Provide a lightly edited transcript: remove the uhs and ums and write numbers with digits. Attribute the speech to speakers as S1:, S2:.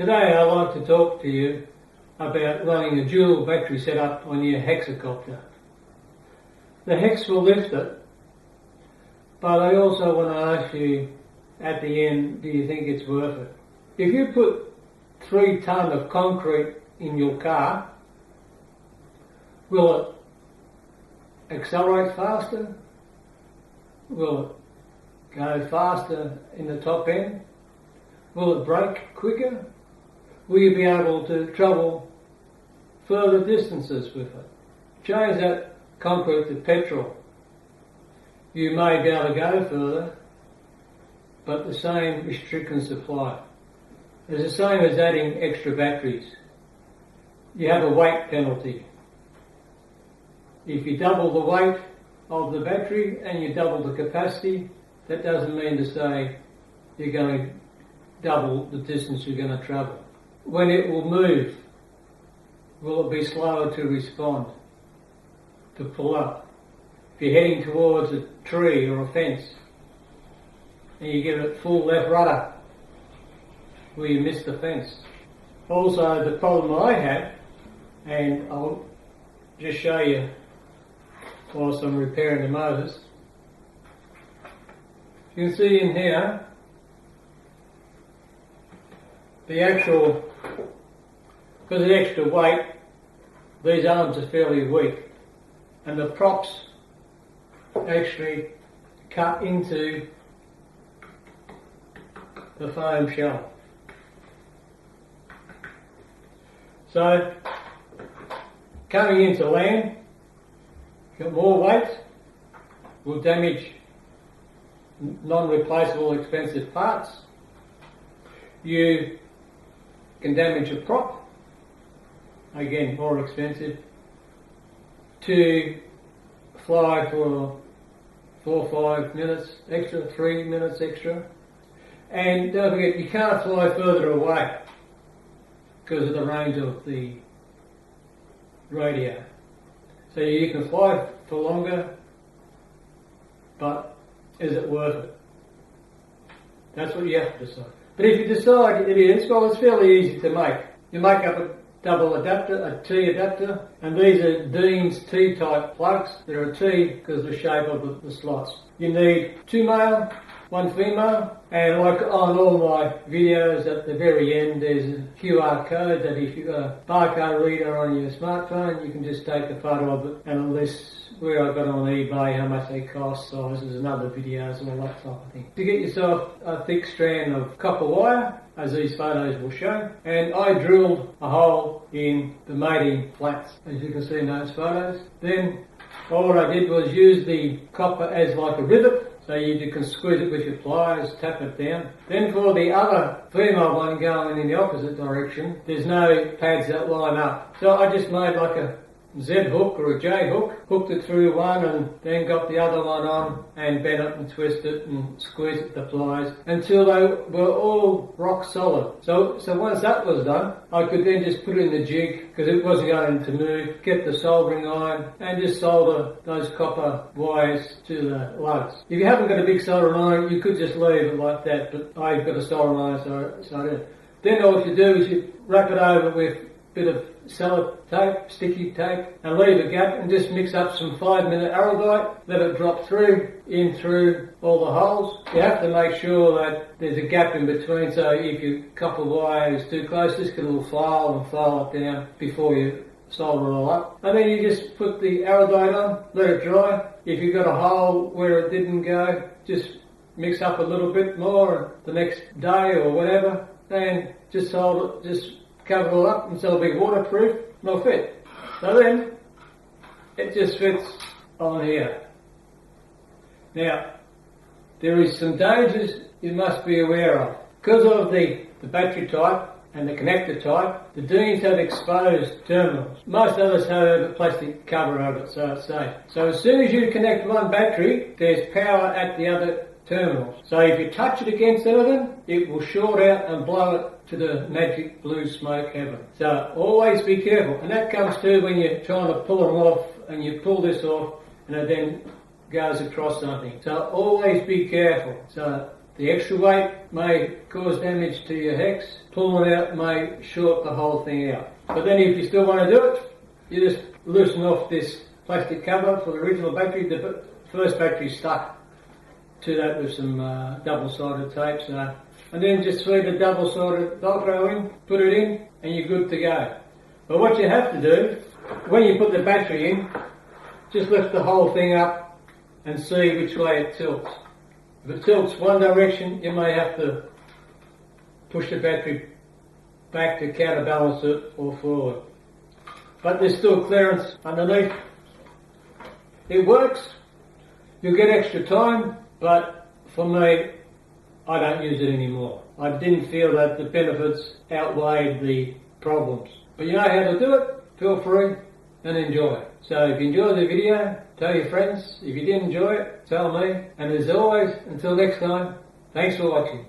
S1: Today I'd like to talk to you about running a dual battery setup on your Hexacopter. The Hex will lift it, but I also want to ask you at the end, do you think it's worth it? If you put 3 tonne of concrete in your car, will it accelerate faster? Will it go faster in the top end? Will it brake quicker? Will you be able to travel further distances with it? Change that concrete to petrol. You may be able to go further, but the same restrictions apply. It's the same as adding extra batteries. You have a weight penalty. If you double the weight of the battery and you double the capacity, that doesn't mean to say you're going to double the distance you're going to travel. When it will move, will it be slower to respond, to pull up? If you're heading towards a tree or a fence and you give it full left rudder, will you miss the fence? Also, the problem I have, and I'll just show you whilst I'm repairing the motors. You can see in here the actual, because of the extra weight, these arms are fairly weak, and the props actually cut into the foam shell. So, coming into land, got more weight, will damage non-replaceable expensive parts. You can damage a prop, again more expensive, to fly for 4 or 5 minutes extra, 3 minutes extra. And don't forget, you can't fly further away because of the range of the radio. So you can fly for longer, but is it worth it? That's what you have to decide. But if you decide it is, well, it's fairly easy to make. You make up a double adapter, a T adapter, and these are Dean's T-type plugs. They're a T because of the shape of the slots. You need 2 male, 1 female, and like on all my videos at the very end there's a QR code that if you've got a barcode reader on your smartphone you can just take a photo of it, and a list where I got on eBay, how much they cost, sizes and other videos and all that type of thing. To get yourself a thick strand of copper wire, as these photos will show, and I drilled a hole in the mating flats, as you can see in those photos. Then all I did was use the copper as like a rivet, so you can squeeze it with your pliers, tap it down. Then for the other female one going in the opposite direction, there's no pads that line up. So I just made like a Z hook or a J hook, hooked it through one and then got the other one on and bent it and twisted it and squeezed it with the pliers until they were all rock solid. So once that was done, I could then just put it in the jig because it wasn't going to move, get the soldering iron and just solder those copper wires to the lugs. If you haven't got a big soldering iron, you could just leave it like that, but I've got a soldering iron, so I did. Then all you do is you wrap it over with a bit of sellotape, sticky tape, and leave a gap and just mix up some 5-minute araldite, let it drop through all the holes. You have to make sure that there's a gap in between, so if your copper wire is too close, just get a little file it down before you solder it all up. And then you just put the araldite on, let it dry. If you've got a hole where it didn't go, just mix up a little bit more the next day or whatever, and just solder it, just cover it all up and so it'll be waterproof and it'll fit. So then it just fits on here. Now there is some dangers you must be aware of. Because of the battery type and the connector type, the Deans have exposed terminals. Most others have a plastic cover over it so it's safe. So as soon as you connect one battery, there's power at the other terminals. So if you touch it against anything, it will short out and blow it to the magic blue smoke heaven. So always be careful. And that comes too when you're trying to pull them off and you pull this off and it then goes across something. So always be careful. So The extra weight may cause damage to your hex. Pulling it out may short the whole thing out. But then if you still want to do it, you just loosen off this plastic cover for the original battery. The first battery stuck to that with some double-sided tape. And then just feed the double-sided Velcro in, put it in, and you're good to go. But what you have to do, when you put the battery in, just lift the whole thing up and see which way it tilts. If it tilts one direction, you may have to push the battery back to counterbalance it or forward. But there's still clearance underneath. It works. You'll get extra time, but for me, I don't use it anymore. I didn't feel that the benefits outweighed the problems. But you know how to do it, feel free and enjoy. So if you enjoyed the video, tell your friends. If you didn't enjoy it, tell me. And as always, until next time, thanks for watching.